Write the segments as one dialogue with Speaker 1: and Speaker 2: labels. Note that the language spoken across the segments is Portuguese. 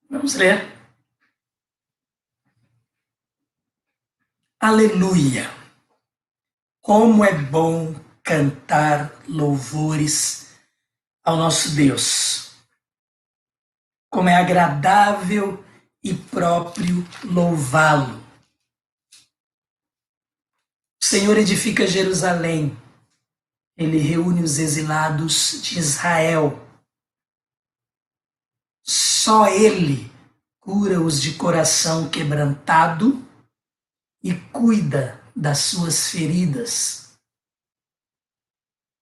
Speaker 1: Vamos ler. Aleluia! Como é bom cantar louvores ao nosso Deus. Como é agradável e próprio louvá-lo. O Senhor edifica Jerusalém. Ele reúne os exilados de Israel. Só Ele cura os de coração quebrantado e cuida das suas feridas.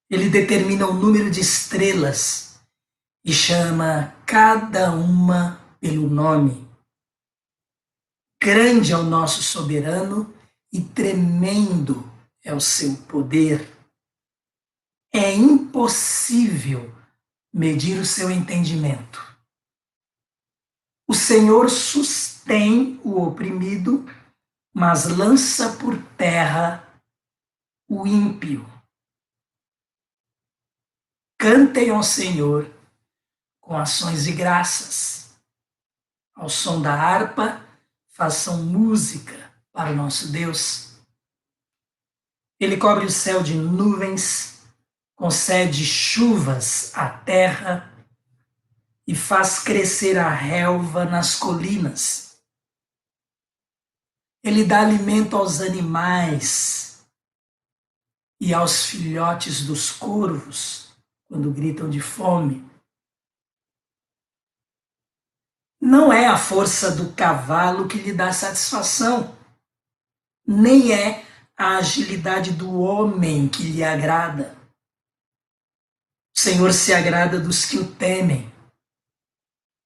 Speaker 1: Ele determina o número de estrelas e chama cada uma pelo nome. Grande é o nosso soberano e tremendo é o seu poder. É impossível medir o seu entendimento. O Senhor sustém o oprimido, mas lança por terra o ímpio. Cantem ao Senhor com ações de graças. Ao som da harpa, façam música para o nosso Deus. Ele cobre o céu de nuvens, concede chuvas à terra e faz crescer a relva nas colinas. Ele dá alimento aos animais e aos filhotes dos corvos quando gritam de fome. Não é a força do cavalo que lhe dá satisfação, nem é a agilidade do homem que lhe agrada. O Senhor se agrada dos que o temem,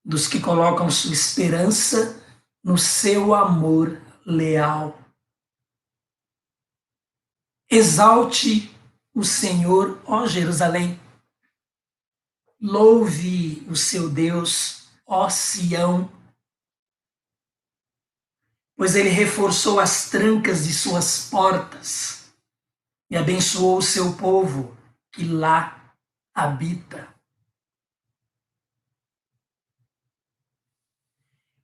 Speaker 1: dos que colocam sua esperança no seu amor leal. Exalte o Senhor, ó Jerusalém. Louve o seu Deus, ó Sião, pois ele reforçou as trancas de suas portas e abençoou o seu povo que lá habita.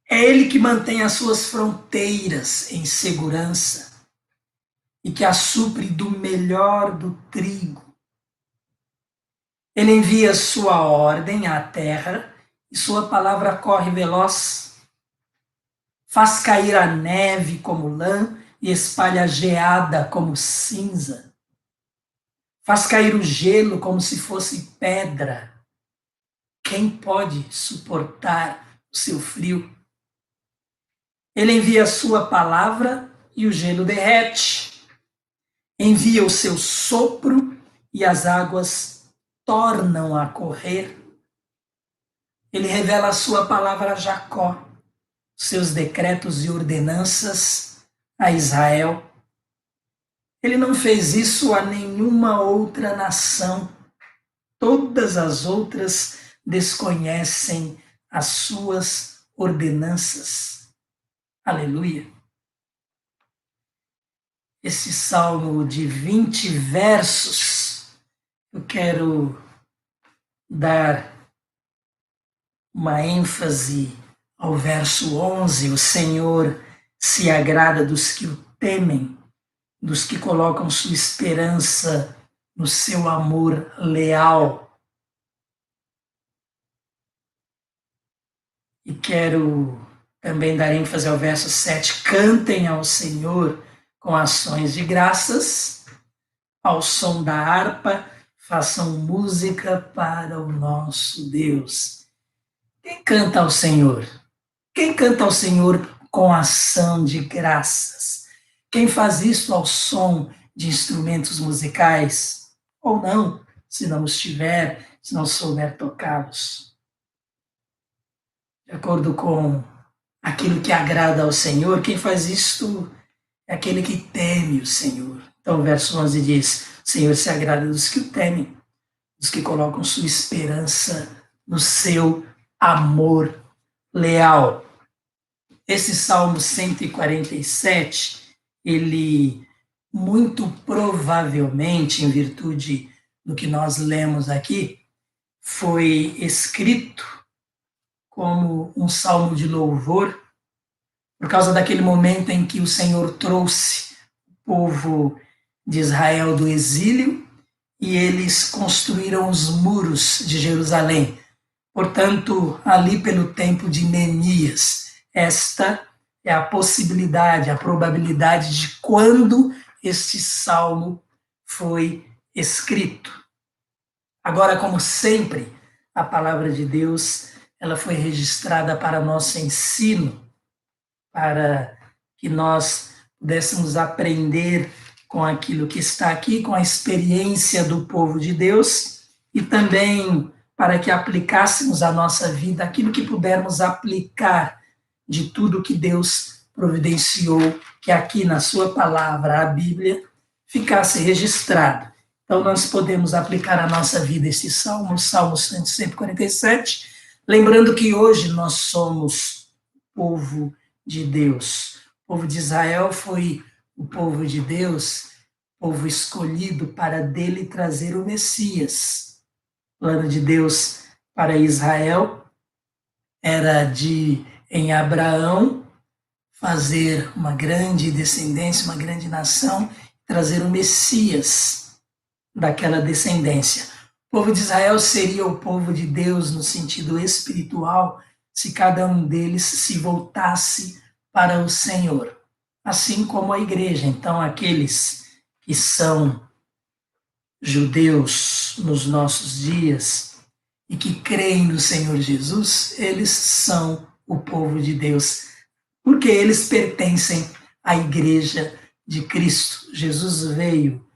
Speaker 1: É ele que mantém as suas fronteiras em segurança e que as supre do melhor do trigo. Ele envia sua ordem à terra e sua palavra corre veloz. Faz cair a neve como lã e espalha a geada como cinza. Faz cair o gelo como se fosse pedra. Quem pode suportar o seu frio? Ele envia a sua palavra e o gelo derrete. Envia o seu sopro e as águas tornam a correr. Ele revela a sua palavra a Jacó, seus decretos e ordenanças a Israel. Ele não fez isso a nenhuma outra nação. Todas as outras desconhecem as suas ordenanças. Aleluia. Esse salmo de 20 versos, eu quero dar uma ênfase ao verso 11. O Senhor se agrada dos que o temem, dos que colocam sua esperança no seu amor leal. E quero também dar ênfase ao verso 7. Cantem ao Senhor com ações de graças, ao som da harpa, façam música para o nosso Deus. Quem canta ao Senhor? Quem canta ao Senhor com ação de graças? Quem faz isso ao som de instrumentos musicais? Ou não, se não os tiver, se não souber tocá-los. De acordo com aquilo que agrada ao Senhor, quem faz isto é aquele que teme o Senhor. Então o verso 11 diz: o Senhor se agrada dos que o temem, dos que colocam sua esperança no seu amor leal. Esse Salmo 147, ele muito provavelmente, em virtude do que nós lemos aqui, foi escrito como um salmo de louvor, por causa daquele momento em que o Senhor trouxe o povo de Israel do exílio e eles construíram os muros de Jerusalém. Portanto, ali pelo tempo de Neemias, esta é a possibilidade, a probabilidade de quando este salmo foi escrito. Agora, como sempre, a palavra de Deus, ela foi registrada para nosso ensino, para que nós pudéssemos aprender com aquilo que está aqui, com a experiência do povo de Deus, e também para que aplicássemos à nossa vida aquilo que pudermos aplicar de tudo que Deus providenciou, que aqui na sua palavra, a Bíblia, ficasse registrado. Então, nós podemos aplicar à nossa vida esse salmo, o Salmo 147, lembrando que hoje nós somos povo de Deus. O povo de Israel foi o povo de Deus, povo escolhido para dele trazer o Messias. O plano de Deus para Israel era de, em Abraão, fazer uma grande descendência, uma grande nação, trazer o Messias daquela descendência. O povo de Israel seria o povo de Deus no sentido espiritual, se cada um deles se voltasse para o Senhor, assim como a igreja. Então, aqueles que são judeus nos nossos dias e que creem no Senhor Jesus, eles são o povo de Deus, porque eles pertencem à igreja de Cristo. Jesus veio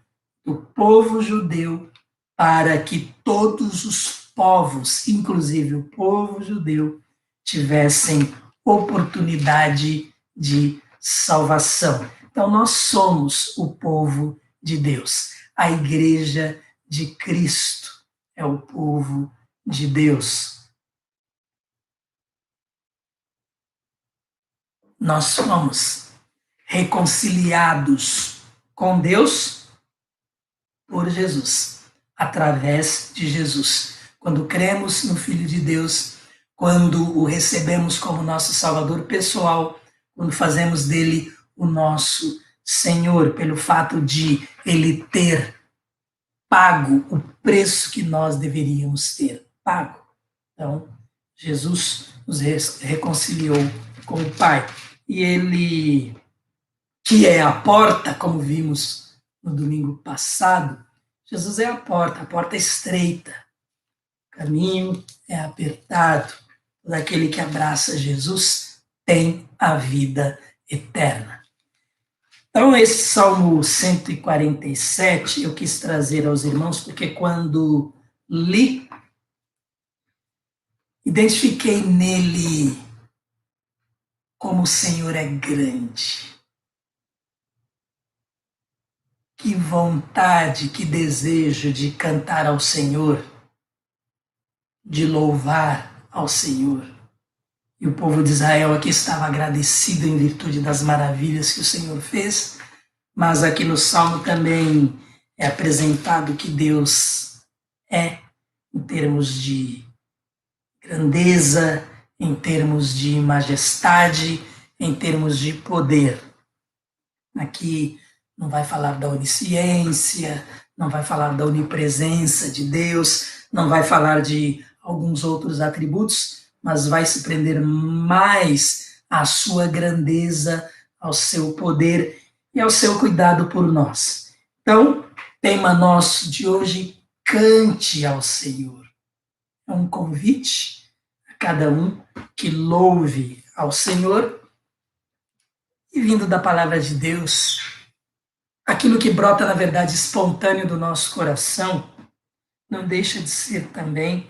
Speaker 1: do povo judeu para que todos os povos, inclusive o povo judeu, tivessem oportunidade de salvação. Então, nós somos o povo de Deus. A igreja de Cristo é o povo de Deus. Nós somos reconciliados com Deus por Jesus, através de Jesus. Quando cremos no Filho de Deus, quando o recebemos como nosso Salvador pessoal, quando fazemos dele o nosso Senhor, pelo fato de ele ter pago o preço que nós deveríamos ter pago. Então, Jesus nos reconciliou com o Pai. E ele, que é a porta, como vimos no domingo passado, Jesus é a porta estreita. O caminho é apertado. Todo aquele que abraça Jesus tem a vida eterna. Então, esse Salmo 147 eu quis trazer aos irmãos, porque quando li, identifiquei nele como o Senhor é grande. Que vontade, que desejo de cantar ao Senhor, de louvar ao Senhor. E o povo de Israel aqui estava agradecido em virtude das maravilhas que o Senhor fez, mas aqui no Salmo também é apresentado que Deus é, em termos de grandeza, em termos de majestade, em termos de poder. Aqui não vai falar da onisciência, não vai falar da onipresença de Deus, não vai falar de alguns outros atributos, mas vai se prender mais à sua grandeza, ao seu poder e ao seu cuidado por nós. Então, tema nosso de hoje, cante ao Senhor. É um convite a cada um que louve ao Senhor e, vindo da palavra de Deus, aquilo que brota, na verdade, espontâneo do nosso coração, não deixa de ser também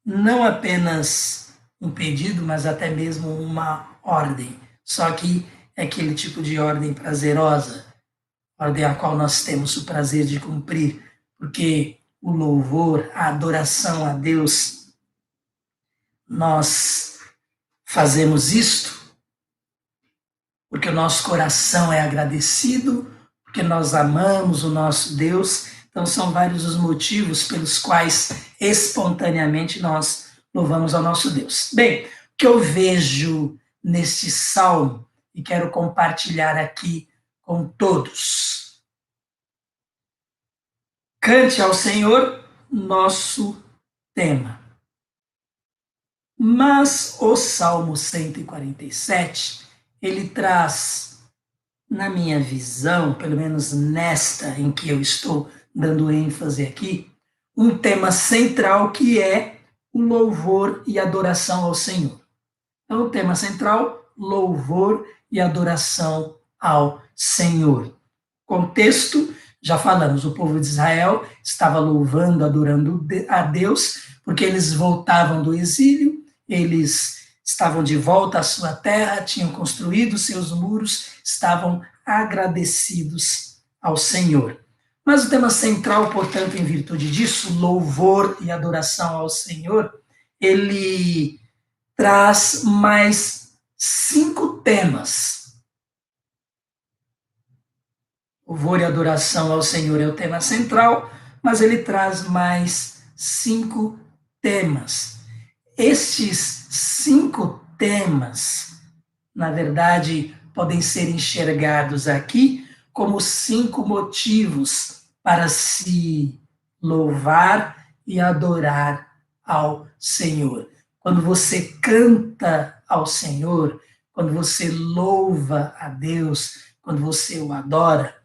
Speaker 1: não apenas um pedido, mas até mesmo uma ordem. Só que é aquele tipo de ordem prazerosa, ordem a qual nós temos o prazer de cumprir, porque o louvor, a adoração a Deus, nós fazemos isto porque o nosso coração é agradecido, porque nós amamos o nosso Deus. Então, são vários os motivos pelos quais espontaneamente nós louvamos ao nosso Deus. Bem, o que eu vejo neste salmo e quero compartilhar aqui com todos. Cante ao Senhor, nosso tema. Mas o Salmo 147, ele traz, na minha visão, pelo menos nesta em que eu estou dando ênfase aqui, um tema central que é o louvor e adoração ao Senhor. Então, o tema central, louvor e adoração ao Senhor. Contexto, já falamos, o povo de Israel estava louvando, adorando a Deus, porque eles voltavam do exílio, eles estavam de volta à sua terra, tinham construído seus muros, estavam agradecidos ao Senhor. Mas o tema central, portanto, em virtude disso, louvor e adoração ao Senhor, ele traz mais 5 temas. Louvor e adoração ao Senhor é o tema central, mas ele traz mais 5 temas. Estes 5 temas, na verdade, podem ser enxergados aqui como 5 motivos para se louvar e adorar ao Senhor. Quando você canta ao Senhor, quando você louva a Deus, quando você o adora,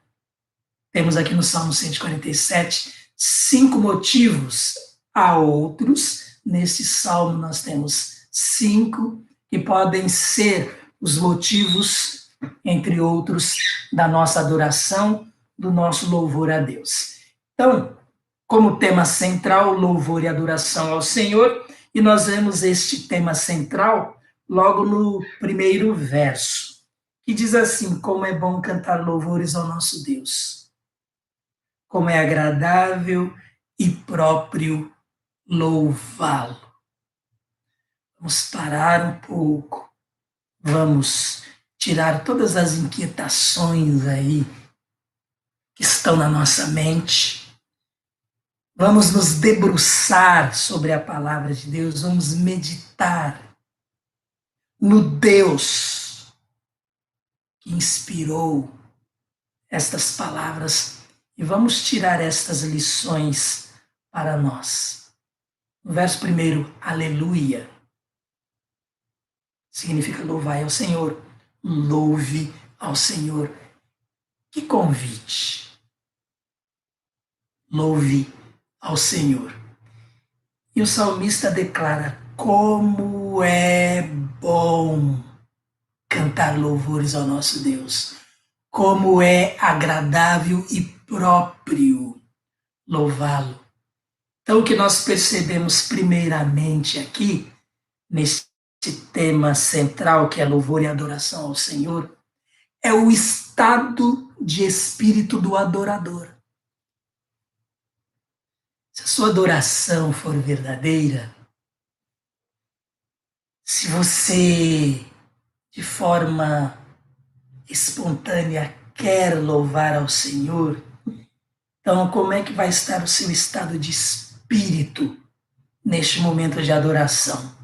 Speaker 1: temos aqui no Salmo 147 5 motivos. Há outros. Nesse salmo nós temos 5 que podem ser os motivos, entre outros, da nossa adoração, do nosso louvor a Deus. Então, como tema central, louvor e adoração ao Senhor, e nós vemos este tema central logo no primeiro verso, que diz assim: como é bom cantar louvores ao nosso Deus, como é agradável e próprio louvá-lo. Vamos parar um pouco, vamos tirar todas as inquietações aí que estão na nossa mente, vamos nos debruçar sobre a palavra de Deus, vamos meditar no Deus que inspirou estas palavras e vamos tirar estas lições para nós. No verso 1, aleluia, significa louvai ao Senhor, louve ao Senhor. Que convite! Louve ao Senhor. E o salmista declara: como é bom cantar louvores ao nosso Deus, como é agradável e próprio louvá-lo. Então, o que nós percebemos primeiramente aqui, nesse tema central, que é louvor e adoração ao Senhor, é o estado de espírito do adorador. Se a sua adoração for verdadeira, se você, de forma espontânea, quer louvar ao Senhor, então como é que vai estar o seu estado de espírito neste momento de adoração?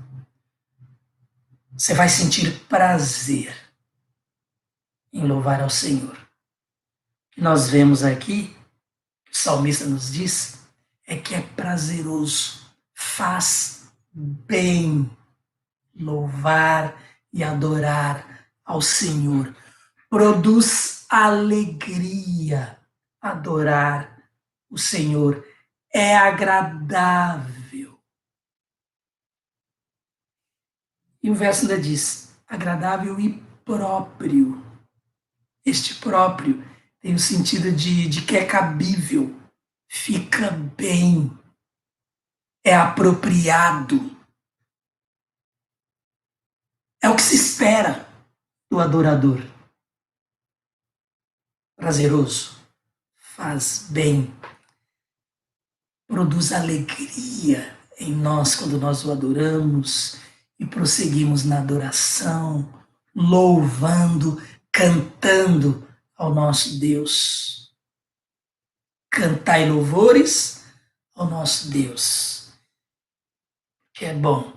Speaker 1: Você vai sentir prazer em louvar ao Senhor. O que nós vemos aqui, o salmista nos diz, é que é prazeroso, faz bem louvar e adorar ao Senhor. Produz alegria adorar o Senhor. É agradável. E o verso ainda diz, agradável e próprio. Este próprio tem o sentido de que é cabível, fica bem, é apropriado. É o que se espera do adorador. Prazeroso, faz bem, produz alegria em nós quando nós o adoramos e prosseguimos na adoração, louvando, cantando ao nosso Deus. Cantai louvores ao nosso Deus. que é bom.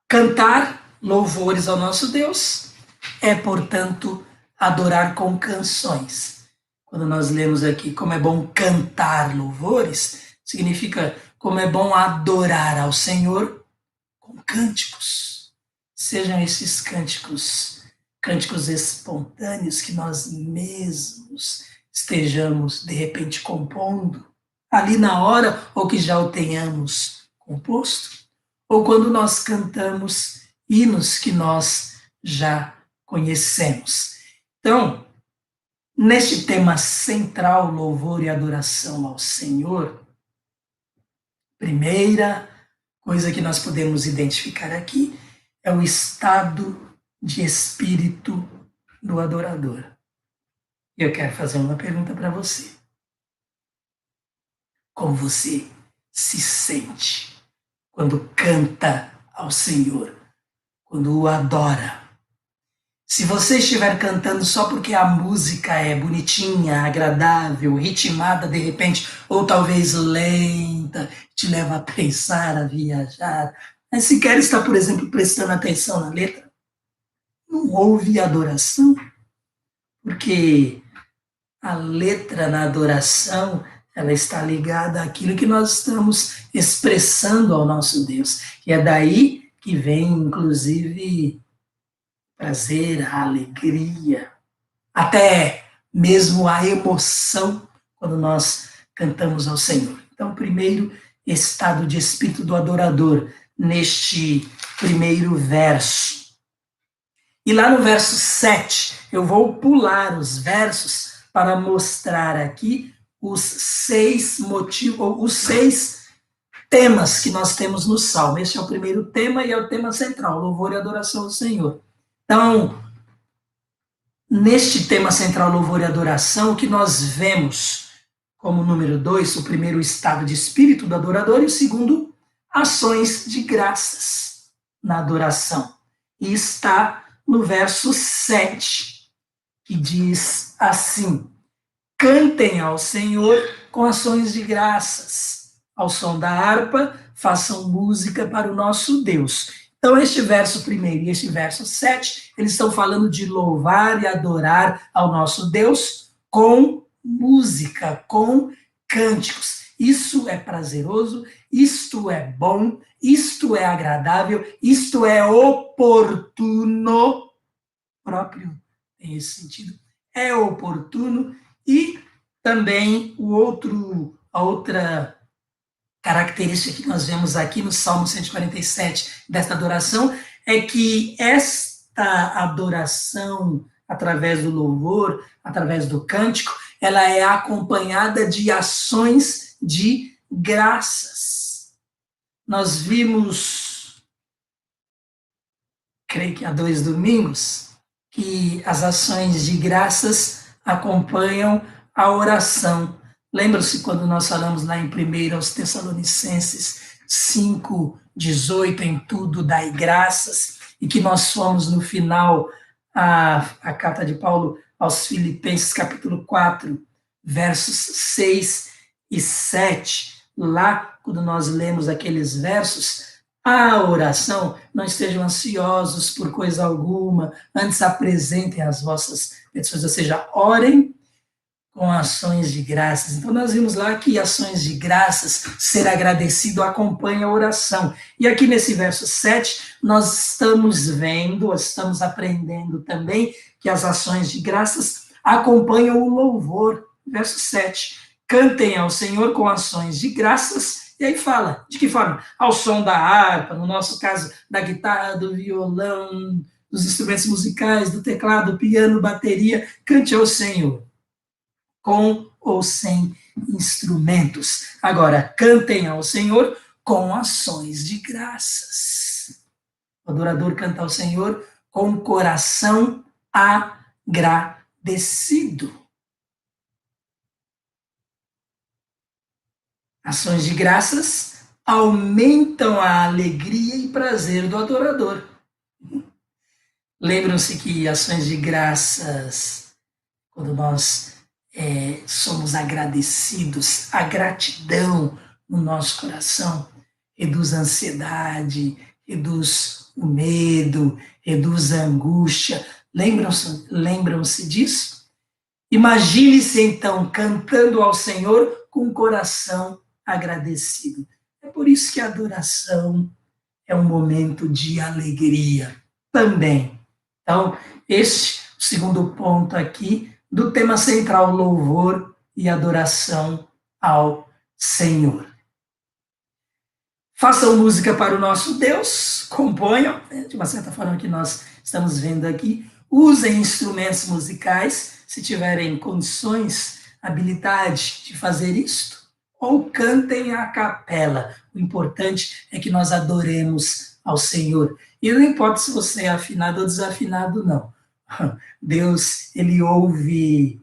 Speaker 1: Cantar louvores ao nosso Deus é, portanto, adorar com canções. Quando nós lemos aqui como é bom cantar louvores, significa como é bom adorar ao Senhor com cânticos. Sejam esses cânticos espontâneos que nós mesmos estejamos, de repente, compondo ali na hora, ou que já o tenhamos composto, ou quando nós cantamos hinos que nós já conhecemos. Então, neste tema central, louvor e adoração ao Senhor, primeira coisa que nós podemos identificar aqui é o estado de espírito do adorador. Eu quero fazer uma pergunta para você. Como você se sente quando canta ao Senhor, quando o adora? Se você estiver cantando só porque a música é bonitinha, agradável, ritmada de repente, ou talvez lenta, te leva a pensar, a viajar, mas sequer está, por exemplo, prestando atenção na letra, não houve adoração, porque a letra na adoração, ela está ligada àquilo que nós estamos expressando ao nosso Deus. E é daí que vem, inclusive, prazer, a alegria, até mesmo a emoção quando nós cantamos ao Senhor. Então, primeiro, estado de espírito do adorador, neste primeiro verso. E lá no verso 7, eu vou pular os versos para mostrar aqui os 6 motivos, os 6 temas que nós temos no Salmo. Esse é o primeiro tema e é o tema central, louvor e adoração ao Senhor. Então, neste tema central, louvor e adoração, o que nós vemos como número 2, o primeiro, o estado de espírito do adorador, e o segundo, ações de graças na adoração. E está no verso 7, que diz assim: cantem ao Senhor com ações de graças, ao som da harpa, façam música para o nosso Deus. Então, este verso primeiro e este verso 7, eles estão falando de louvar e adorar ao nosso Deus com música, com cânticos. Isso é prazeroso, isto é bom, isto é agradável, isto é oportuno, próprio tem esse sentido, é oportuno. E também a outra característica que nós vemos aqui no Salmo 147 desta adoração é que esta adoração, através do louvor, através do cântico, ela é acompanhada de ações de graças. Nós vimos, creio que há 2 domingos, que as ações de graças acompanham a oração. Lembra-se quando nós falamos lá em 1 aos Tessalonicenses 5:18, em tudo dai graças, e que nós fomos no final a carta de Paulo aos Filipenses, capítulo 4, versos 6 e 7. Lá, quando nós lemos aqueles versos, a oração, não estejam ansiosos por coisa alguma, antes apresentem as vossas petições, ou seja, orem com ações de graças. Então, nós vimos lá que ações de graças, ser agradecido, acompanha a oração. E aqui nesse verso 7, nós estamos aprendendo também que as ações de graças acompanham o louvor. Verso 7, cantem ao Senhor com ações de graças. E aí fala, de que forma? Ao som da harpa, no nosso caso, da guitarra, do violão, dos instrumentos musicais, do teclado, do piano, bateria, cante ao Senhor, com ou sem instrumentos. Agora, cantem ao Senhor com ações de graças. O adorador canta ao Senhor com o coração agradecido. Ações de graças aumentam a alegria e prazer do adorador. Lembram-se que ações de graças, quando nós somos agradecidos, a gratidão no nosso coração reduz a ansiedade, reduz o medo, reduz a angústia. Lembram-se disso? Imagine-se então cantando ao Senhor com o coração agradecido. É por isso que a adoração é um momento de alegria também. Então, este é o segundo ponto aqui do tema central, louvor e adoração ao Senhor. Façam música para o nosso Deus, componham, de uma certa forma que nós estamos vendo aqui, usem instrumentos musicais, se tiverem condições, habilidade de fazer isto, ou cantem a capela. O importante é que nós adoremos ao Senhor. E não importa se você é afinado ou desafinado, não. Deus, ele ouve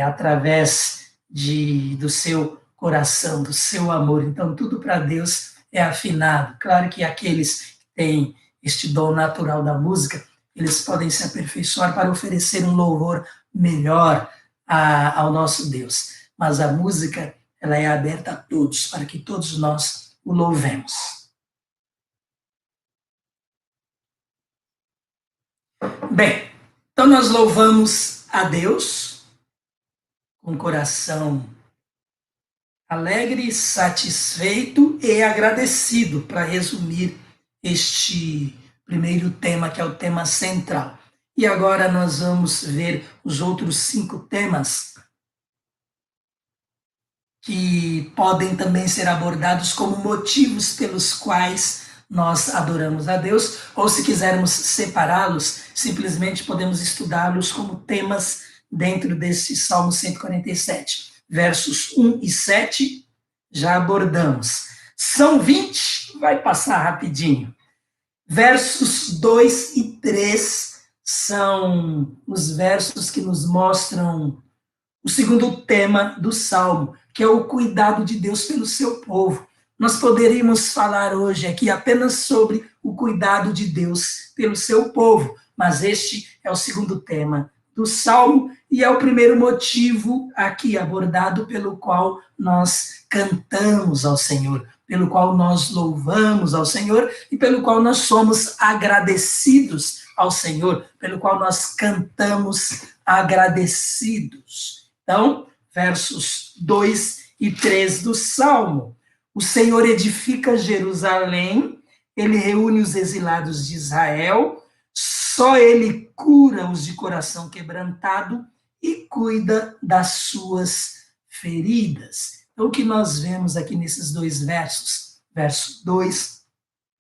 Speaker 1: através do seu coração, do seu amor. Então, tudo para Deus é afinado. Claro que aqueles que têm este dom natural da música, eles podem se aperfeiçoar para oferecer um louvor melhor ao nosso Deus. Mas a música, ela é aberta a todos, para que todos nós o louvemos. Bem, então nós louvamos a Deus com o coração alegre, satisfeito e agradecido, para resumir este primeiro tema, que é o tema central. E agora nós vamos ver os outros 5 temas que podem também ser abordados como motivos pelos quais nós adoramos a Deus, ou se quisermos separá-los, simplesmente podemos estudá-los como temas dentro desse Salmo 147. Versos 1 e 7, já abordamos. São 20, vai passar rapidinho. Versos 2 e 3 são os versos que nos mostram o segundo tema do Salmo, que é o cuidado de Deus pelo seu povo. Nós poderíamos falar hoje aqui apenas sobre o cuidado de Deus pelo seu povo, mas este é o segundo tema do Salmo e é o primeiro motivo aqui abordado pelo qual nós cantamos ao Senhor, pelo qual nós louvamos ao Senhor e pelo qual nós somos agradecidos ao Senhor, pelo qual nós cantamos agradecidos. Então, versos 2 e 3 do Salmo. O Senhor edifica Jerusalém, ele reúne os exilados de Israel, só ele cura os de coração quebrantado e cuida das suas feridas. Então, o que nós vemos aqui nesses 2 versos, versos 2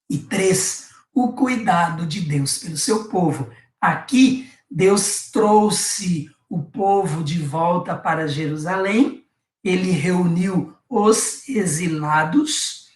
Speaker 1: e 3, o cuidado de Deus pelo seu povo. Aqui, Deus trouxe o povo de volta para Jerusalém, ele reuniu os exilados,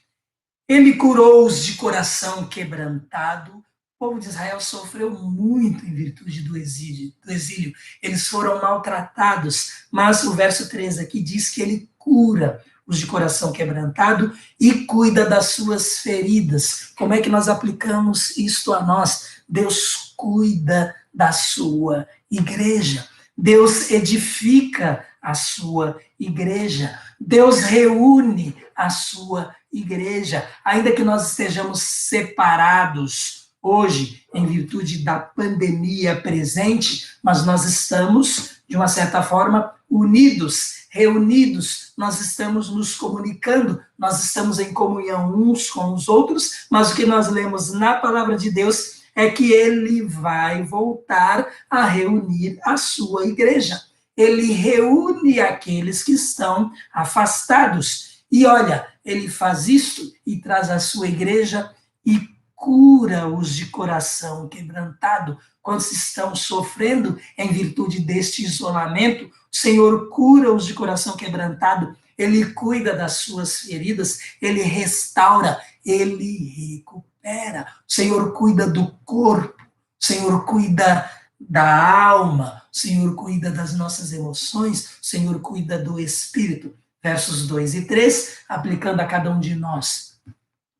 Speaker 1: ele curou os de coração quebrantado. O povo de Israel sofreu muito em virtude do exílio. Eles foram maltratados, mas o verso 3 aqui diz que ele cura os de coração quebrantado e cuida das suas feridas. Como é que nós aplicamos isto a nós? Deus cuida da sua igreja. Deus edifica a sua igreja. Deus reúne a sua igreja. Ainda que nós estejamos separados hoje, em virtude da pandemia presente, mas nós estamos, de uma certa forma, unidos, reunidos, nós estamos nos comunicando, nós estamos em comunhão uns com os outros, mas o que nós lemos na palavra de Deus é que ele vai voltar a reunir a sua igreja. Ele reúne aqueles que estão afastados. E olha, ele faz isso e traz a sua igreja e cura os de coração quebrantado. Quando se estão sofrendo em virtude deste isolamento, o Senhor cura os de coração quebrantado, ele cuida das suas feridas, ele restaura, ele recupera. O Senhor cuida do corpo, o Senhor cuida da alma, o Senhor cuida das nossas emoções, o Senhor cuida do espírito. Versos 2 e 3, aplicando a cada um de nós.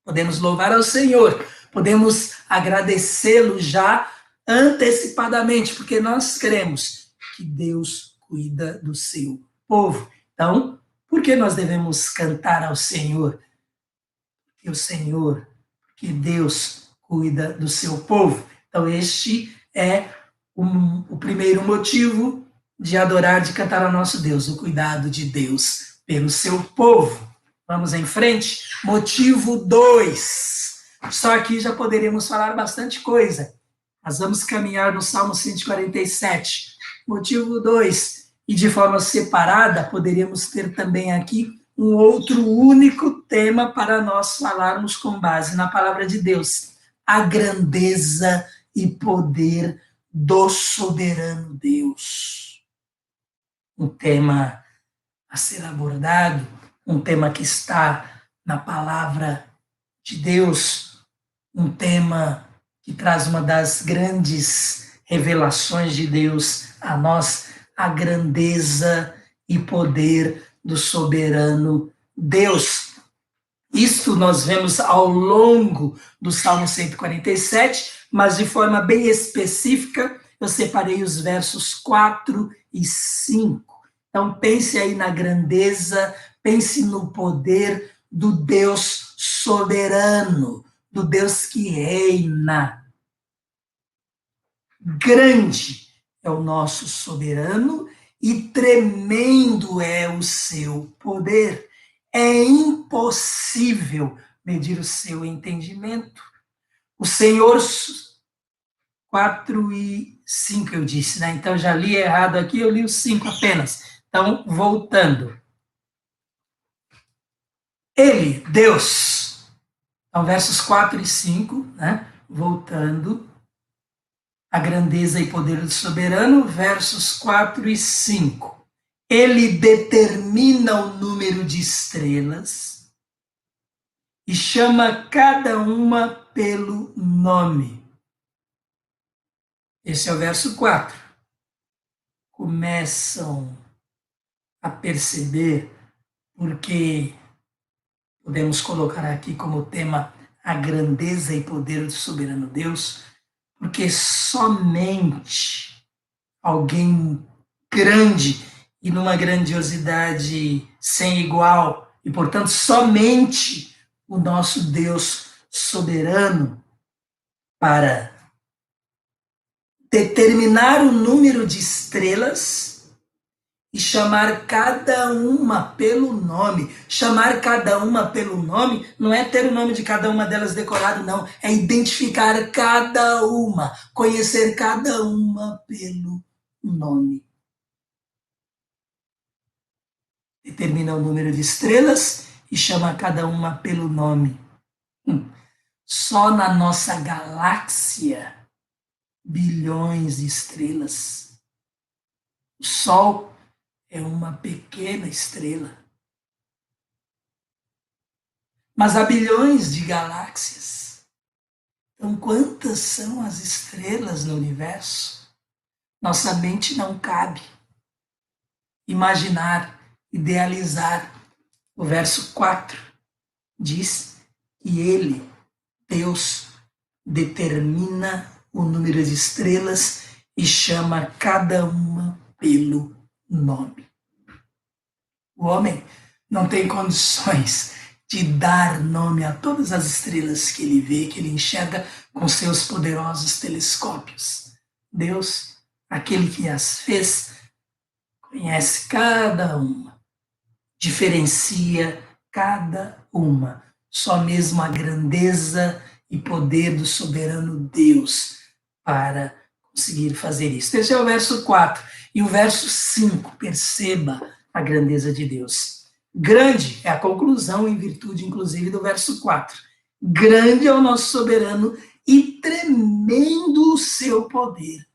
Speaker 1: Podemos louvar ao Senhor, podemos agradecê-lo já antecipadamente, porque nós cremos que Deus cuida do seu povo. Então, por que nós devemos cantar ao Senhor? que o Senhor, que Deus cuida do seu povo. Então, este é o primeiro motivo de adorar, de cantar ao nosso Deus, o cuidado de Deus pelo seu povo. Vamos em frente. Motivo 2. Só aqui já poderíamos falar bastante coisa. Nós vamos caminhar no Salmo 147. Motivo 2. E de forma separada, poderíamos ter também aqui um outro único tema para nós falarmos com base na palavra de Deus. A grandeza e poder do soberano Deus. Um tema a ser abordado, um tema que está na palavra de Deus, um tema que traz uma das grandes revelações de Deus a nós, a grandeza e poder do soberano Deus. Isto nós vemos ao longo do Salmo 147, mas de forma bem específica, eu separei os versos 4 e 5. Então pense aí na grandeza, pense no poder do Deus soberano, do Deus que reina. Grande é o nosso soberano e tremendo é o seu poder. É impossível medir o seu entendimento. O Senhor, 4 e 5 eu disse, né? Então já li errado aqui, eu li o 5 apenas. Então, voltando. Ele, Deus, então versos 4 e 5, né? Voltando. A grandeza e poder do soberano, versos 4 e 5. Ele determina o número de estrelas e chama cada uma pelo nome. Esse é o verso 4. Começam a perceber, porque podemos colocar aqui como tema a grandeza e poder do soberano Deus, porque somente alguém grande e numa grandiosidade sem igual, e portanto somente o nosso Deus soberano, para determinar o número de estrelas e chamar cada uma pelo nome. Chamar cada uma pelo nome não é ter o nome de cada uma delas decorado, não. É identificar cada uma, conhecer cada uma pelo nome. Determina o número de estrelas e chama cada uma pelo nome. Só na nossa galáxia, bilhões de estrelas. O Sol é uma pequena estrela. Mas há bilhões de galáxias. Então, quantas são as estrelas no universo? Nossa mente não cabe imaginar, idealizar. O verso 4 diz que ele, Deus, determina o número de estrelas e chama cada uma pelo nome. O homem não tem condições de dar nome a todas as estrelas que ele vê, que ele enxerga com seus poderosos telescópios. Deus, aquele que as fez, conhece cada uma, diferencia cada uma. Só mesmo a grandeza e poder do soberano Deus para conseguir fazer isso. Esse é o verso 4. E o verso 5, perceba a grandeza de Deus. Grande é a conclusão, em virtude, inclusive, do verso 4. Grande é o nosso soberano e tremendo o seu poder.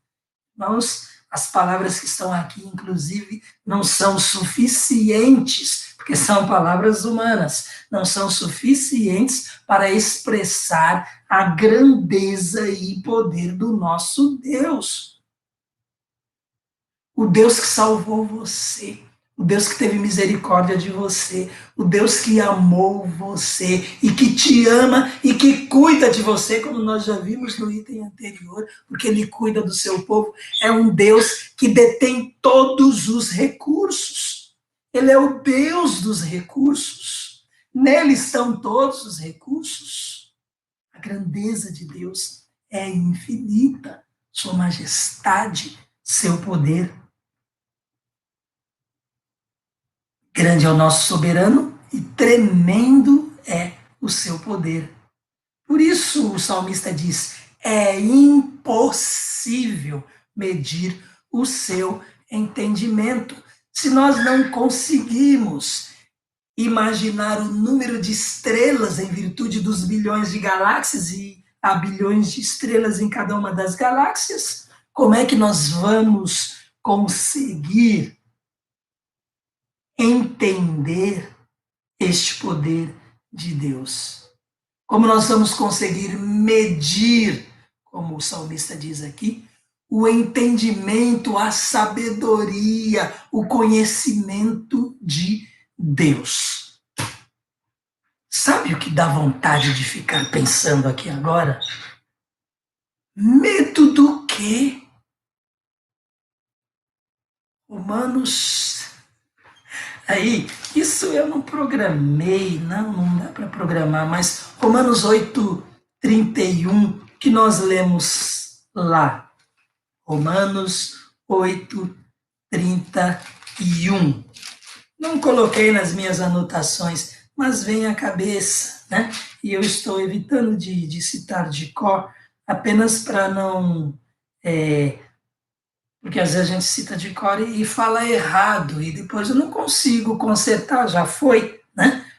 Speaker 1: Irmãos, as palavras que estão aqui, inclusive, não são suficientes, porque são palavras humanas, não são suficientes para expressar a grandeza e poder do nosso Deus. O Deus que salvou você, o Deus que teve misericórdia de você, o Deus que amou você e que te ama e que cuida de você, como nós já vimos no item anterior, porque ele cuida do seu povo. É um Deus que detém todos os recursos. Ele é o Deus dos recursos. Nele estão todos os recursos. A grandeza de Deus é infinita, sua majestade, seu poder. Grande é o nosso soberano e tremendo é o seu poder. Por isso o salmista diz: é impossível medir o seu entendimento. Se nós não conseguimos imaginar o número de estrelas em virtude dos bilhões de galáxias e há bilhões de estrelas em cada uma das galáxias, como é que nós vamos conseguir entender este poder de Deus? Como nós vamos conseguir medir, como o salmista diz aqui, o entendimento, a sabedoria, o conhecimento de Deus? Sabe o que dá vontade de ficar pensando aqui agora? Medo do quê? Romanos. Aí, isso eu não programei, não dá para programar, mas Romanos 8:31, que nós lemos lá. Romanos 8:31. Não coloquei nas minhas anotações, mas vem à cabeça, né? E eu estou evitando de citar de cor, apenas para não... porque às vezes a gente cita de cor e fala errado, e depois eu não consigo consertar, já foi, né?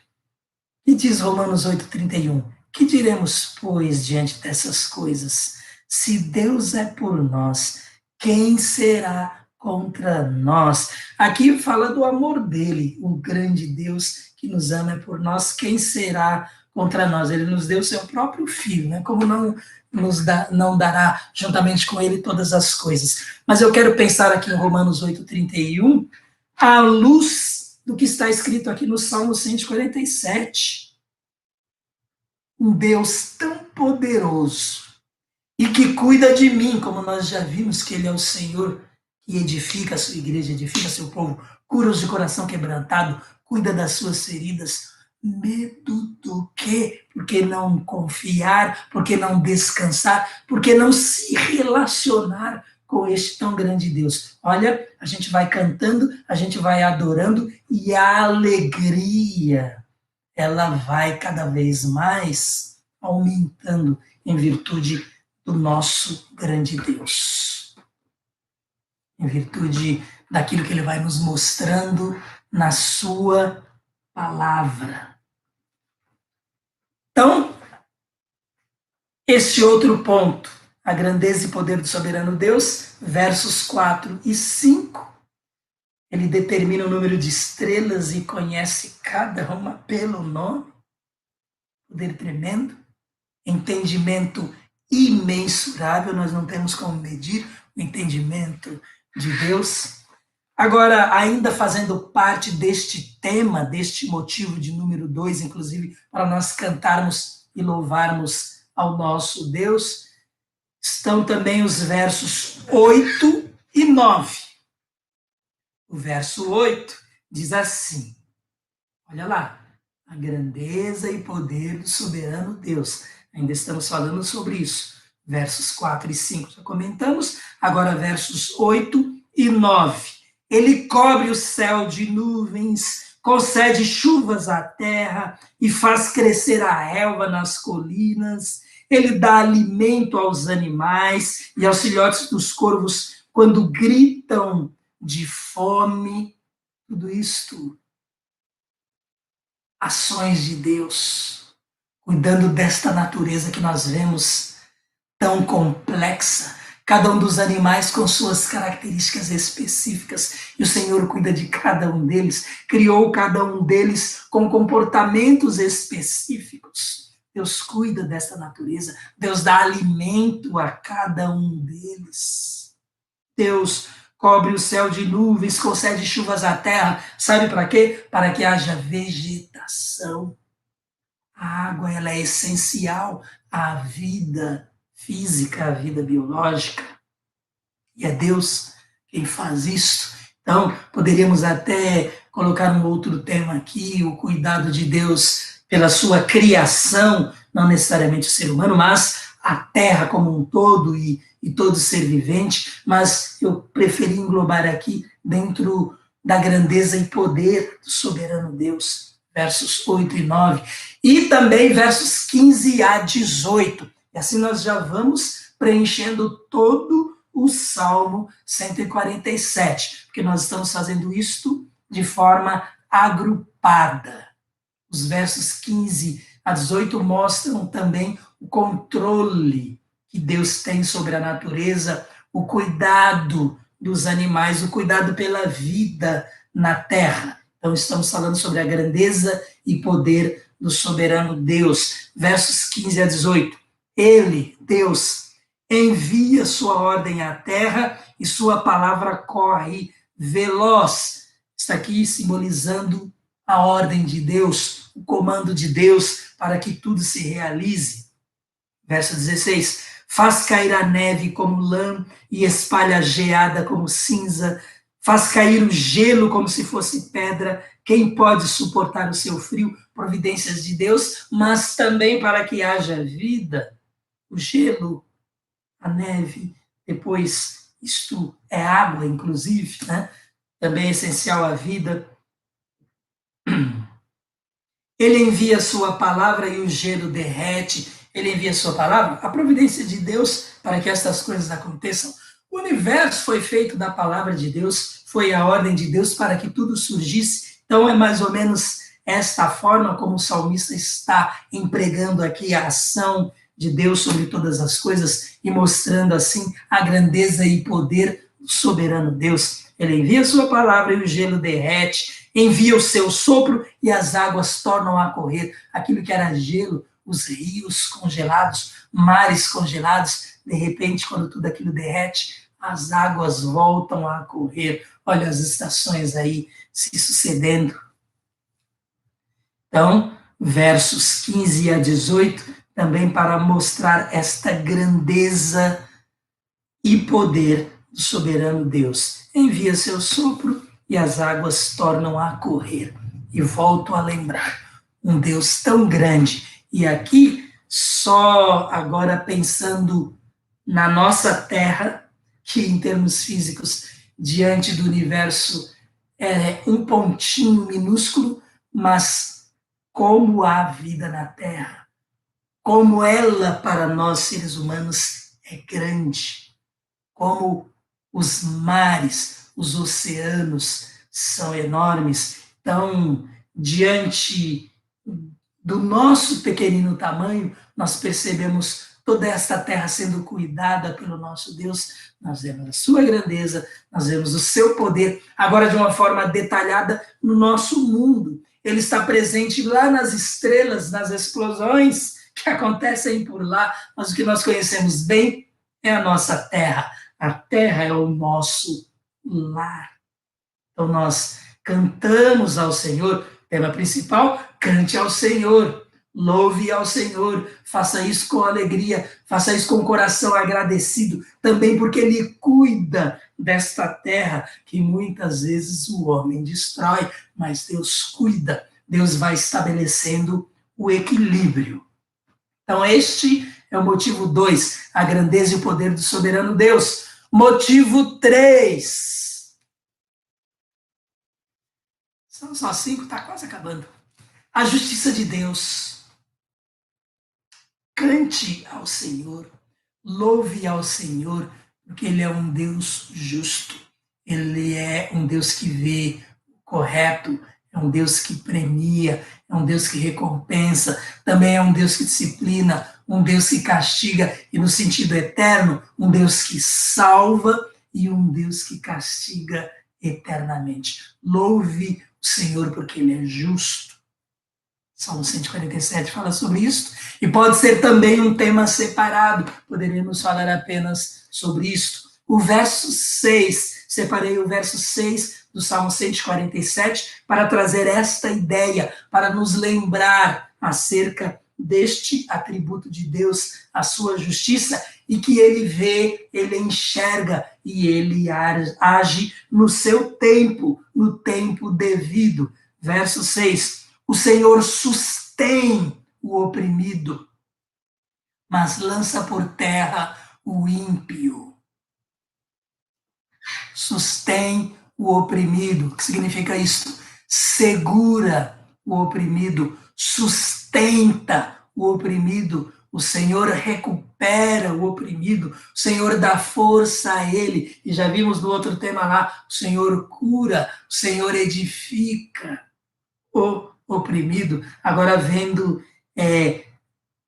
Speaker 1: E diz Romanos 8:31, que diremos, pois, diante dessas coisas? Se Deus é por nós, quem será contra nós? Aqui fala do amor dele, o grande Deus que nos ama é por nós, quem será contra nós? Ele nos deu seu próprio filho, né? Como não dará juntamente com ele todas as coisas? Mas eu quero pensar aqui em Romanos 8:31, à luz do que está escrito aqui no Salmo 147. Um Deus tão poderoso e que cuida de mim, como nós já vimos que ele é o Senhor que edifica a sua igreja, edifica seu povo, cura os de coração quebrantado, cuida das suas feridas. Medo do quê? Por que não confiar? Por que não descansar? Por que não se relacionar com este tão grande Deus? Olha, a gente vai cantando, a gente vai adorando e a alegria, ela vai cada vez mais aumentando em virtude do nosso grande Deus. Em virtude daquilo que ele vai nos mostrando na sua palavra. Então, esse outro ponto, a grandeza e poder do soberano Deus, versos 4 e 5, ele determina o número de estrelas e conhece cada uma pelo nome. Poder tremendo, entendimento imensurável, nós não temos como medir o entendimento de Deus. Agora, ainda fazendo parte deste tema, deste motivo de número 2, inclusive, para nós cantarmos e louvarmos ao nosso Deus, estão também os versos 8 e 9. O verso 8 diz assim, olha lá, a grandeza e poder do soberano Deus. Ainda estamos falando sobre isso. Versos 4 e 5 já comentamos, agora versos 8 e 9. Ele cobre o céu de nuvens, concede chuvas à terra e faz crescer a relva nas colinas. Ele dá alimento aos animais e aos filhotes dos corvos quando gritam de fome. Tudo isto, ações de Deus, cuidando desta natureza que nós vemos tão complexa, cada um dos animais com suas características específicas, e o Senhor cuida de cada um deles, criou cada um deles com comportamentos específicos. Deus cuida desta natureza, Deus dá alimento a cada um deles. Deus cobre o céu de nuvens, concede chuvas à terra, sabe para quê? Para que haja vegetação. A água, ela é essencial à vida física, à vida biológica. E é Deus quem faz isso. Então, poderíamos até colocar um outro tema aqui, o cuidado de Deus pela sua criação, não necessariamente o ser humano, mas a terra como um todo e todo ser vivente, mas eu preferi englobar aqui dentro da grandeza e poder do soberano Deus, versos 8 e 9, e também versos 15 a 18. E assim nós já vamos preenchendo todo o Salmo 147, porque nós estamos fazendo isto de forma agrupada. Os versos 15 a 18 mostram também o controle que Deus tem sobre a natureza, o cuidado dos animais, o cuidado pela vida na terra. Então, estamos falando sobre a grandeza e poder do soberano Deus. Versos 15 a 18. Ele, Deus, envia sua ordem à terra e sua palavra corre veloz. Está aqui simbolizando a ordem de Deus, o comando de Deus para que tudo se realize. Verso 16. Faz cair a neve como lã e espalha a geada como cinza. Faz cair o gelo como se fosse pedra. Quem pode suportar o seu frio? Providências de Deus, mas também para que haja vida. O gelo, a neve, depois isto é água, inclusive, né? Também é essencial à vida. Ele envia a sua palavra e o gelo derrete. Ele envia a sua palavra, a providência de Deus para que estas coisas aconteçam. O universo foi feito da palavra de Deus, foi a ordem de Deus para que tudo surgisse. Então é mais ou menos esta forma como o salmista está empregando aqui a ação de Deus sobre todas as coisas e mostrando assim a grandeza e poder do soberano Deus. Ele envia a sua palavra e o gelo derrete, envia o seu sopro e as águas tornam a correr. Aquilo que era gelo, os rios congelados, mares congelados, de repente, quando tudo aquilo derrete, as águas voltam a correr. Olha as estações aí se sucedendo. Então, versos 15 a 18, também para mostrar esta grandeza e poder do soberano Deus. Envia seu sopro e as águas tornam a correr. E volto a lembrar, um Deus tão grande. E aqui, só agora pensando na nossa Terra, que em termos físicos, diante do universo, é um pontinho minúsculo, mas como há vida na Terra, como ela, para nós seres humanos, é grande, como os mares, os oceanos são enormes. Então, diante do nosso pequenino tamanho, nós percebemos toda esta terra sendo cuidada pelo nosso Deus. Nós vemos a sua grandeza, nós vemos o seu poder, agora de uma forma detalhada no nosso mundo. Ele está presente lá nas estrelas, nas explosões que acontecem por lá, mas o que nós conhecemos bem é a nossa terra. A terra é o nosso lar. Então nós cantamos ao Senhor, tema principal, cante ao Senhor, louve ao Senhor, faça isso com alegria, faça isso com o coração agradecido, também porque Ele cuida desta terra que muitas vezes o homem destrói, mas Deus cuida, Deus vai estabelecendo o equilíbrio. Então este é o motivo 2, a grandeza e o poder do soberano Deus. Motivo 3. São só 5, está quase acabando. A justiça de Deus. Cante ao Senhor, louve ao Senhor, porque Ele é um Deus justo. Ele é um Deus que vê o correto, é um Deus que premia, é um Deus que recompensa, também é um Deus que disciplina, um Deus que castiga, e no sentido eterno, um Deus que salva e um Deus que castiga eternamente. Louve o Senhor porque Ele é justo. Salmo 147 fala sobre isso, e pode ser também um tema separado, poderíamos falar apenas sobre isso. O verso 6, separei o verso 6 do Salmo 147 para trazer esta ideia, para nos lembrar acerca deste atributo de Deus, a sua justiça, e que ele vê, ele enxerga e ele age no seu tempo, no tempo devido. Verso 6, o Senhor sustém o oprimido, mas lança por terra o ímpio. Sustém o oprimido. O que significa isso? Segura o oprimido, sustenta o oprimido. O Senhor recupera o oprimido, o Senhor dá força a ele. E já vimos no outro tema lá, o Senhor cura, o Senhor edifica o oprimido. Agora vendo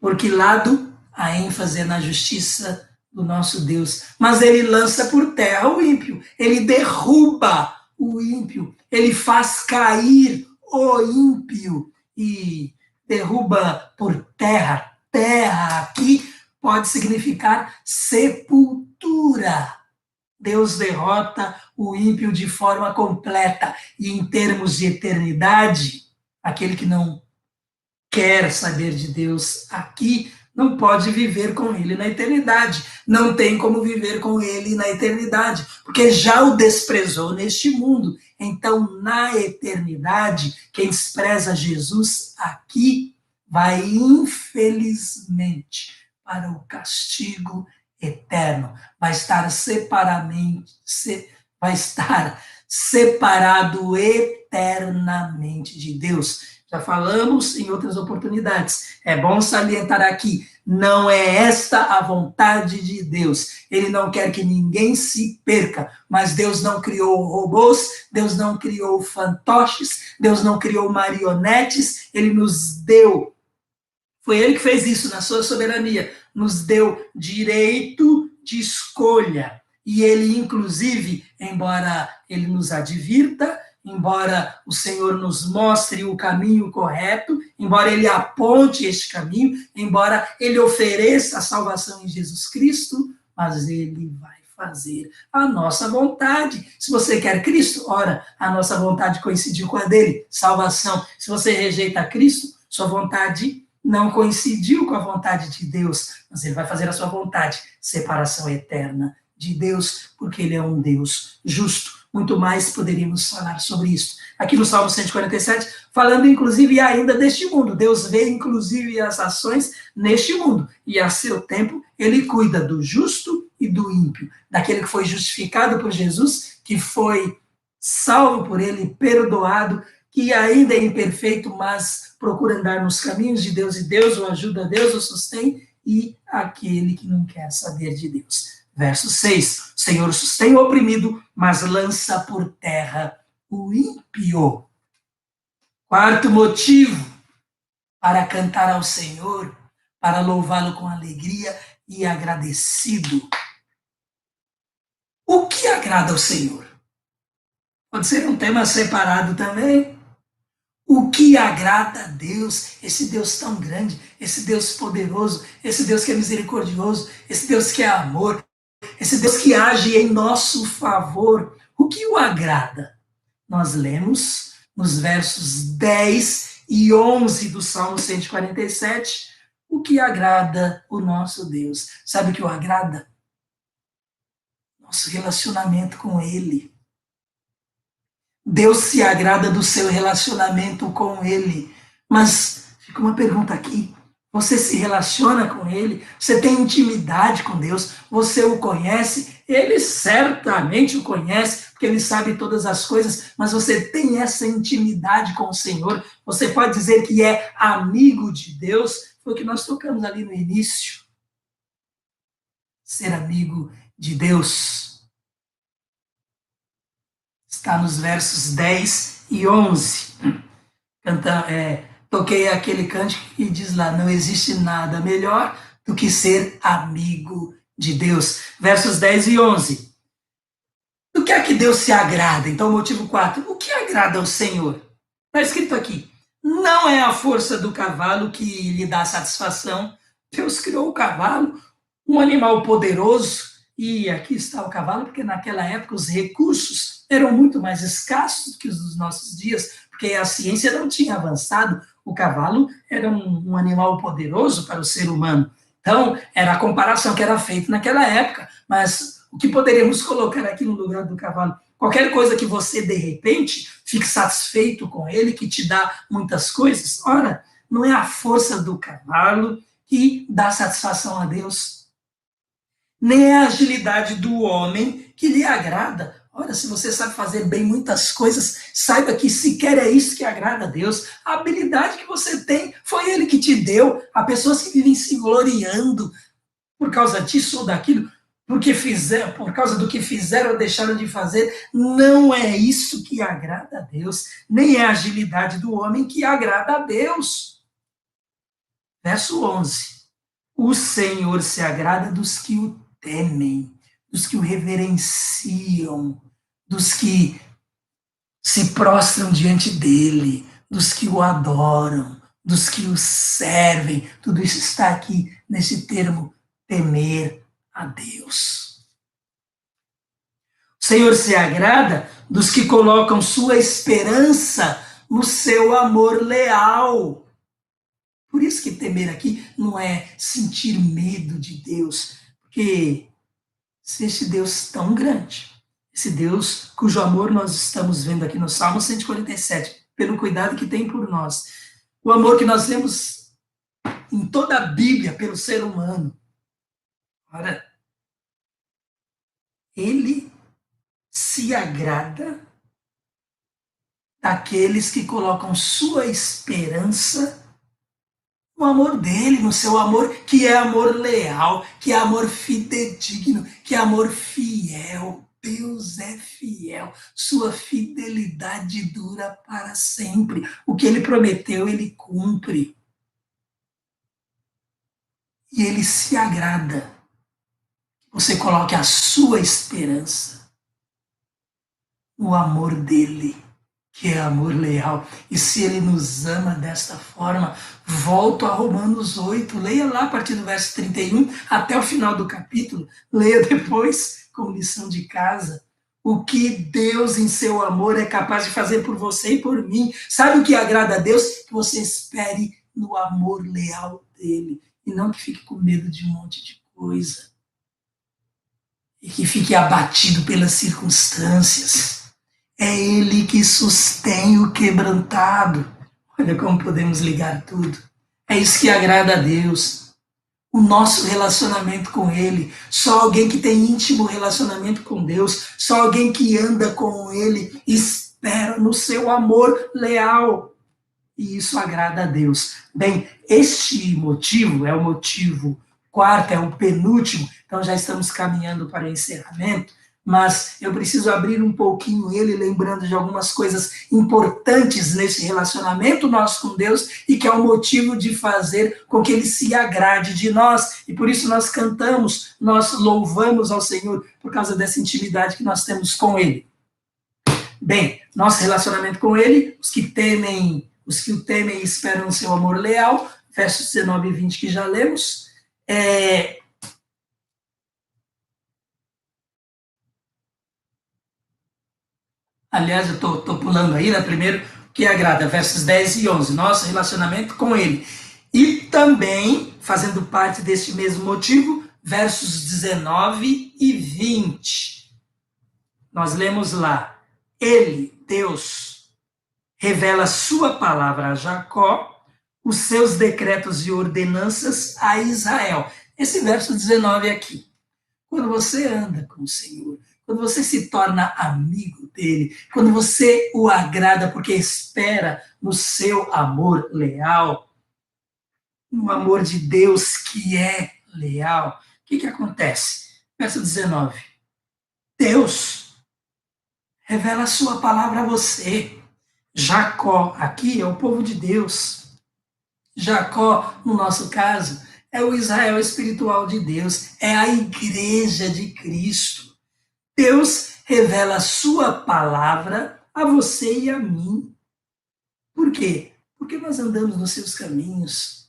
Speaker 1: por que lado a ênfase é na justiça do nosso Deus. Mas ele lança por terra o ímpio, ele derruba o ímpio, ele faz cair o ímpio e derruba por terra. Terra aqui pode significar sepultura. Deus derrota o ímpio de forma completa. E em termos de eternidade, aquele que não quer saber de Deus aqui, não pode viver com ele na eternidade. Não tem como viver com ele na eternidade, porque já o desprezou neste mundo. Então, na eternidade, quem despreza Jesus aqui vai, infelizmente, para o castigo eterno. Vai estar separado eternamente de Deus. Já falamos em outras oportunidades. É bom salientar aqui, não é esta a vontade de Deus. Ele não quer que ninguém se perca, mas Deus não criou robôs, Deus não criou fantoches, Deus não criou marionetes, ele nos deu, foi ele que fez isso na sua soberania, nos deu direito de escolha. E ele, inclusive, embora ele nos advirta, embora o Senhor nos mostre o caminho correto, embora ele aponte este caminho, embora ele ofereça a salvação em Jesus Cristo, mas ele vai fazer a nossa vontade. Se você quer Cristo, ora, a nossa vontade coincidiu com a dele, salvação. Se você rejeita Cristo, sua vontade não coincidiu com a vontade de Deus, mas ele vai fazer a sua vontade, separação eterna de Deus, porque ele é um Deus justo. Muito mais poderíamos falar sobre isso. Aqui no Salmo 147, falando inclusive ainda deste mundo. Deus vê inclusive as ações neste mundo. E a seu tempo, ele cuida do justo e do ímpio. Daquele que foi justificado por Jesus, que foi salvo por ele, perdoado, que ainda é imperfeito, mas procura andar nos caminhos de Deus, e Deus o ajuda, Deus o sustém, e aquele que não quer saber de Deus. Verso 6, o Senhor sustém o oprimido, mas lança por terra o ímpio. Quarto motivo para cantar ao Senhor, para louvá-lo com alegria e agradecido. O que agrada ao Senhor? Pode ser um tema separado também. O que agrada a Deus, esse Deus tão grande, esse Deus poderoso, esse Deus que é misericordioso, esse Deus que é amor, esse Deus que age em nosso favor, o que o agrada? Nós lemos nos versos 10 e 11 do Salmo 147, o que agrada o nosso Deus. Sabe o que o agrada? Nosso relacionamento com Ele. Deus se agrada do seu relacionamento com Ele. Mas fica uma pergunta aqui. Você se relaciona com Ele? Você tem intimidade com Deus? Você o conhece? Ele certamente o conhece, porque Ele sabe todas as coisas, mas você tem essa intimidade com o Senhor? Você pode dizer que é amigo de Deus? Foi o que nós tocamos ali no início. Ser amigo de Deus está nos versos 10 e 11. Toquei aquele cântico que diz lá, não existe nada melhor do que ser amigo de Deus. Versos 10 e 11. Do que é que Deus se agrada? Então, motivo 4. O que agrada ao Senhor? Está escrito aqui. Não é a força do cavalo que lhe dá satisfação. Deus criou o cavalo, um animal poderoso, e aqui está o cavalo, porque naquela época os recursos eram muito mais escassos do que os dos nossos dias, porque a ciência não tinha avançado. O cavalo era um animal poderoso para o ser humano. Então, era a comparação que era feita naquela época, mas o que poderíamos colocar aqui no lugar do cavalo? Qualquer coisa que você, de repente, fique satisfeito com ele, que te dá muitas coisas, ora, não é a força do cavalo que dá satisfação a Deus, nem é a agilidade do homem que lhe agrada. Ora, se você sabe fazer bem muitas coisas, saiba que sequer é isso que agrada a Deus. A habilidade que você tem foi Ele que te deu. Há pessoas que vivem se gloriando por causa disso ou daquilo, porque fizeram, por causa do que fizeram ou deixaram de fazer. Não é isso que agrada a Deus, nem é a agilidade do homem que agrada a Deus. Verso 11. O Senhor se agrada dos que o temem, dos que o reverenciam, dos que se prostram diante dele, dos que o adoram, dos que o servem. Tudo isso está aqui nesse termo, temer a Deus. O Senhor se agrada dos que colocam sua esperança no seu amor leal. Por isso que temer aqui não é sentir medo de Deus, porque se esse Deus tão grande, esse Deus cujo amor nós estamos vendo aqui no Salmo 147, pelo cuidado que tem por nós, o amor que nós vemos em toda a Bíblia pelo ser humano, ora, ele se agrada daqueles que colocam sua esperança no amor dele, no seu amor, que é amor leal, que é amor fidedigno, que é amor fiel. Deus é fiel, sua fidelidade dura para sempre. O que ele prometeu, ele cumpre. E ele se agrada. Você coloque a sua esperança no amor dele, que é amor leal. E se ele nos ama desta forma, volto a Romanos 8, leia lá a partir do verso 31 até o final do capítulo, leia depois como lição de casa, o que Deus em seu amor é capaz de fazer por você e por mim. Sabe o que agrada a Deus? Que você espere no amor leal dele, e não que fique com medo de um monte de coisa, e que fique abatido pelas circunstâncias. É ele que sustém o quebrantado. Olha como podemos ligar tudo. É isso que agrada a Deus. O nosso relacionamento com ele. Só alguém que tem íntimo relacionamento com Deus, só alguém que anda com ele, espera no seu amor leal. E isso agrada a Deus. Bem, este motivo é o motivo quarto, é o penúltimo, então já estamos caminhando para o encerramento, mas eu preciso abrir um pouquinho ele, lembrando de algumas coisas importantes nesse relacionamento nosso com Deus e que é o motivo de fazer com que ele se agrade de nós. E por isso nós cantamos, nós louvamos ao Senhor por causa dessa intimidade que nós temos com ele. Bem, nosso relacionamento com ele, os que o temem e esperam o seu amor leal, versos 19 e 20 que já lemos. Aliás, eu estou pulando aí, né? Primeiro, que agrada, versos 10 e 11, nosso relacionamento com ele. E também, fazendo parte deste mesmo motivo, versos 19 e 20. Nós lemos lá, ele, Deus, revela sua palavra a Jacó, os seus decretos e ordenanças a Israel. Esse verso 19 aqui. Quando você anda com o Senhor, quando você se torna amigo dele, quando você o agrada porque espera no seu amor leal, no amor de Deus que é leal, o que acontece? Verso 19. Deus revela a sua palavra a você. Jacó, aqui é o povo de Deus. Jacó, no nosso caso, é o Israel espiritual de Deus, é a igreja de Cristo. Deus revela a sua palavra a você e a mim. Por quê? Porque nós andamos nos seus caminhos.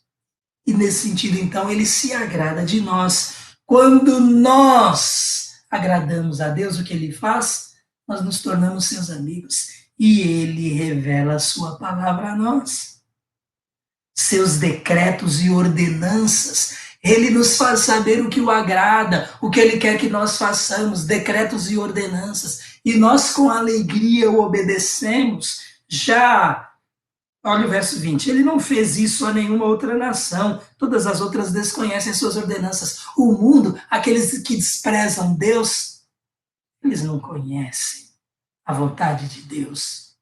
Speaker 1: E nesse sentido, então, ele se agrada de nós. Quando nós agradamos a Deus, o que ele faz? Nós nos tornamos seus amigos. E ele revela a sua palavra a nós. Seus decretos e ordenanças. Ele nos faz saber o que o agrada, o que ele quer que nós façamos, decretos e ordenanças, e nós com alegria o obedecemos. Já, olha o verso 20, ele não fez isso a nenhuma outra nação, todas as outras desconhecem suas ordenanças. O mundo, aqueles que desprezam Deus, eles não conhecem a vontade de Deus,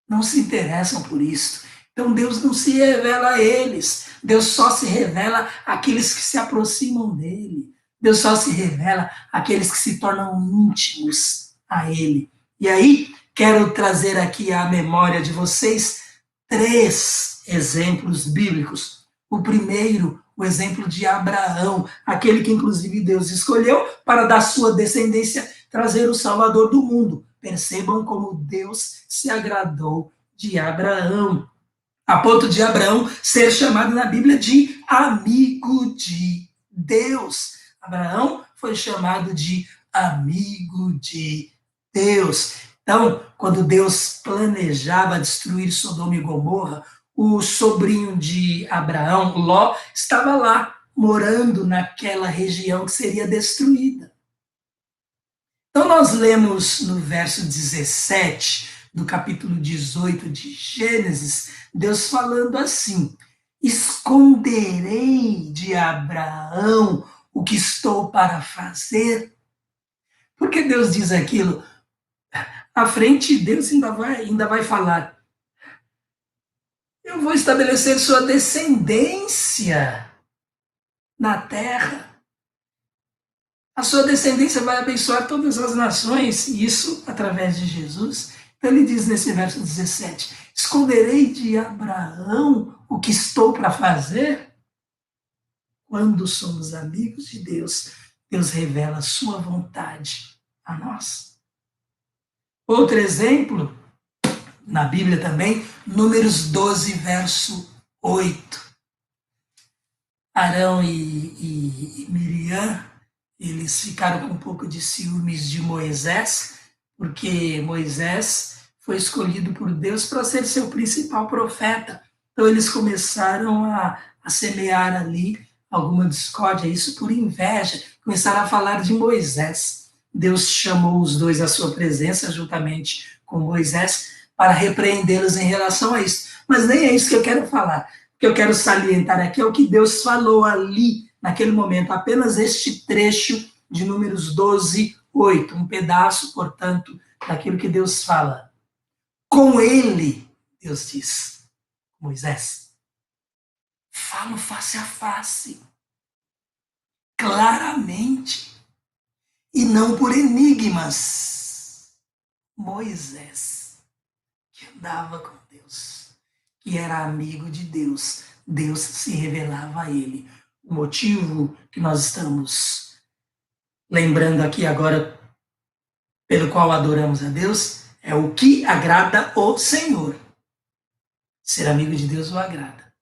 Speaker 1: não se interessam por isso. Então Deus não se revela a eles, Deus só se revela àqueles que se aproximam dele, Deus só se revela àqueles que se tornam íntimos a ele. E aí, quero trazer aqui à memória de vocês 3 exemplos bíblicos. O primeiro, o exemplo de Abraão, aquele que inclusive Deus escolheu para da sua descendência trazer o Salvador do mundo. Percebam como Deus se agradou de Abraão, a ponto de Abraão ser chamado na Bíblia de amigo de Deus. Abraão foi chamado de amigo de Deus. Então, quando Deus planejava destruir Sodoma e Gomorra, o sobrinho de Abraão, Ló, estava lá, morando naquela região que seria destruída. Então, nós lemos no verso 17 do capítulo 18 de Gênesis, Deus falando assim: esconderei de Abraão o que estou para fazer. Por que Deus diz aquilo? À frente, Deus ainda vai falar: eu vou estabelecer sua descendência na terra. A sua descendência vai abençoar todas as nações, e isso através de Jesus. Então ele diz nesse verso 17: esconderei de Abraão o que estou para fazer? Quando somos amigos de Deus, Deus revela a sua vontade a nós. Outro exemplo, na Bíblia também, Números 12, verso 8. Arão e Miriam, eles ficaram com um pouco de ciúmes de Moisés, porque Moisés foi escolhido por Deus para ser seu principal profeta. Então eles começaram a semear ali alguma discórdia, isso por inveja, começaram a falar de Moisés. Deus chamou os dois à sua presença, juntamente com Moisés, para repreendê-los em relação a isso. Mas nem é isso que eu quero falar. O que eu quero salientar aqui é o que Deus falou ali, naquele momento, apenas este trecho de Números 12, 8, um pedaço, portanto, daquilo que Deus fala. Com ele, Deus diz, Moisés, falo face a face, claramente, e não por enigmas. Moisés, que andava com Deus, que era amigo de Deus, Deus se revelava a ele. O motivo que nós estamos lembrando aqui agora, pelo qual adoramos a Deus, é o que agrada o Senhor. Ser amigo de Deus o agrada.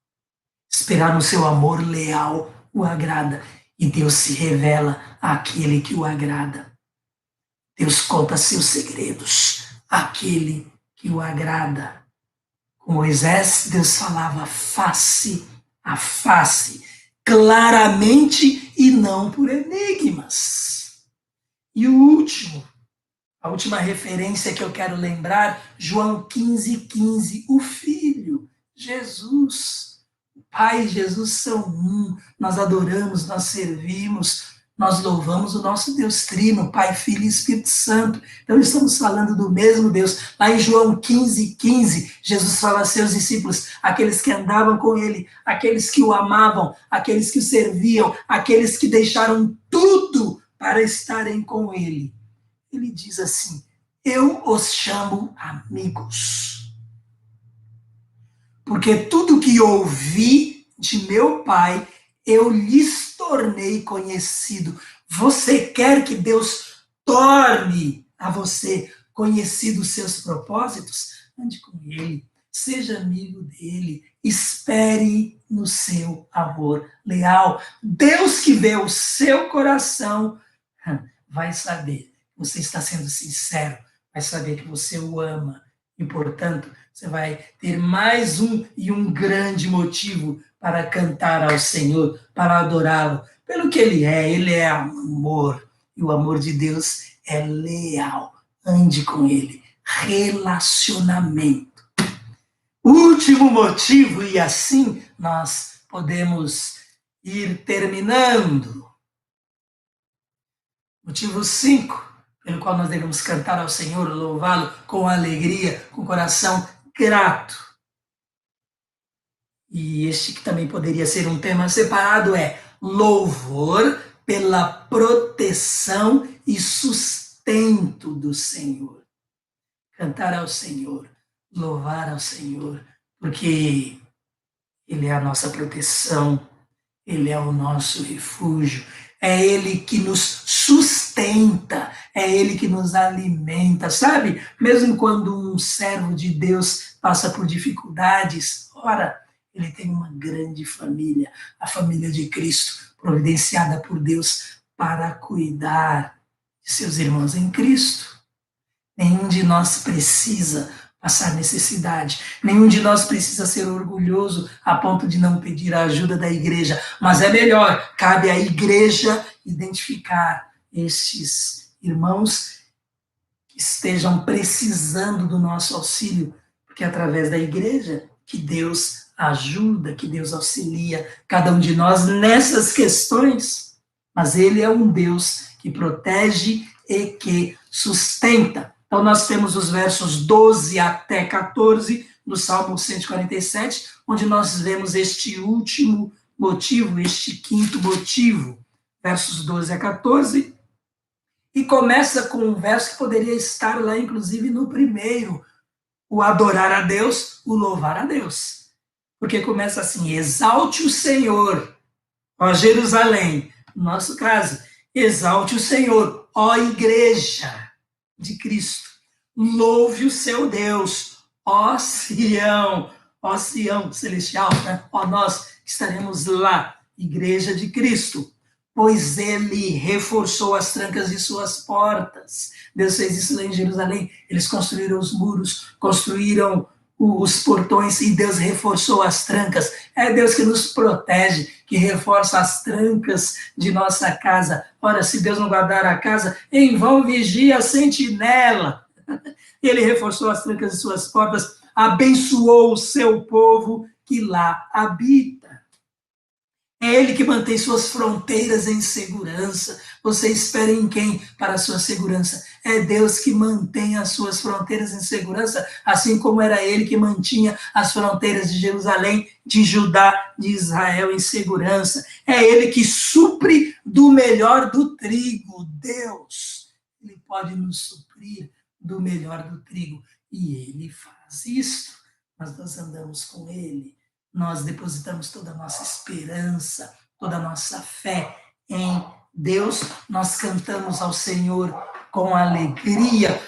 Speaker 1: Esperar no seu amor leal o agrada. E Deus se revela àquele que o agrada. Deus conta seus segredos àquele que o agrada. Com Moisés, Deus falava face a face, claramente e não por enigmas. E o último, a última referência que eu quero lembrar, João 15:15, o Filho, Jesus. O Pai e Jesus são um, nós adoramos, nós servimos, nós louvamos o nosso Deus Trino, Pai, Filho e Espírito Santo. Então estamos falando do mesmo Deus. Lá em João 15:15, Jesus fala a seus discípulos, aqueles que andavam com ele, aqueles que o amavam, aqueles que o serviam, aqueles que deixaram tudo para estarem com ele. Ele diz assim: eu os chamo amigos, porque tudo que ouvi de meu Pai, eu lhes tornei conhecido. Você quer que Deus torne a você conhecido os seus propósitos? Ande com ele, seja amigo dele, espere no seu amor leal. Deus que vê o seu coração vai saber que você está sendo sincero, vai saber que você o ama e, portanto, você vai ter mais um grande motivo para cantar ao Senhor, para adorá-lo, pelo que Ele é amor, e o amor de Deus é leal. Ande com Ele. Relacionamento. Último motivo, e assim nós podemos ir terminando. Motivo 5, pelo qual nós devemos cantar ao Senhor, louvá-lo com alegria, com coração grato. E este que também poderia ser um tema separado é louvor pela proteção e sustento do Senhor. Cantar ao Senhor, louvar ao Senhor, porque Ele é a nossa proteção, Ele é o nosso refúgio, é Ele que nos sustenta, é Ele que nos alimenta, sabe? Mesmo quando um servo de Deus passa por dificuldades, ora, ele tem uma grande família, a família de Cristo, providenciada por Deus para cuidar de seus irmãos em Cristo. Nenhum de nós precisa passar necessidade. Nenhum de nós precisa ser orgulhoso a ponto de não pedir a ajuda da igreja. Mas é melhor, cabe à igreja identificar estes irmãos que estejam precisando do nosso auxílio, porque é através da igreja que Deus ajuda, que Deus auxilia cada um de nós nessas questões. Mas Ele é um Deus que protege e que sustenta. Então, nós temos os versos 12 até 14 do Salmo 147, onde nós vemos este último motivo, este quinto motivo, versos 12 a 14, e começa com um verso que poderia estar lá, inclusive, no primeiro, o adorar a Deus, o louvar a Deus. Porque começa assim, exalte o Senhor, ó Jerusalém, no nosso caso, exalte o Senhor, ó igreja de Cristo. Louve o seu Deus, ó Sião celestial, né? Ó nós que estaremos lá, igreja de Cristo, pois ele reforçou as trancas de suas portas. Deus fez isso lá em Jerusalém, eles construíram os muros, construíram os portões e Deus reforçou as trancas. É Deus que nos protege, que reforça as trancas de nossa casa. Ora, se Deus não guardar a casa, em vão vigia a sentinela. Ele reforçou as trancas de suas portas, abençoou o seu povo que lá habita. É Ele que mantém suas fronteiras em segurança. Você espera em quem para a sua segurança? É Deus que mantém as suas fronteiras em segurança, assim como era Ele que mantinha as fronteiras de Jerusalém, de Judá, de Israel em segurança. É Ele que supre do melhor do trigo. Deus, Ele pode nos suprir do melhor do trigo. E Ele faz isso. Mas nós andamos com Ele. Nós depositamos toda a nossa esperança, toda a nossa fé em Deus. Nós cantamos ao Senhor com alegria,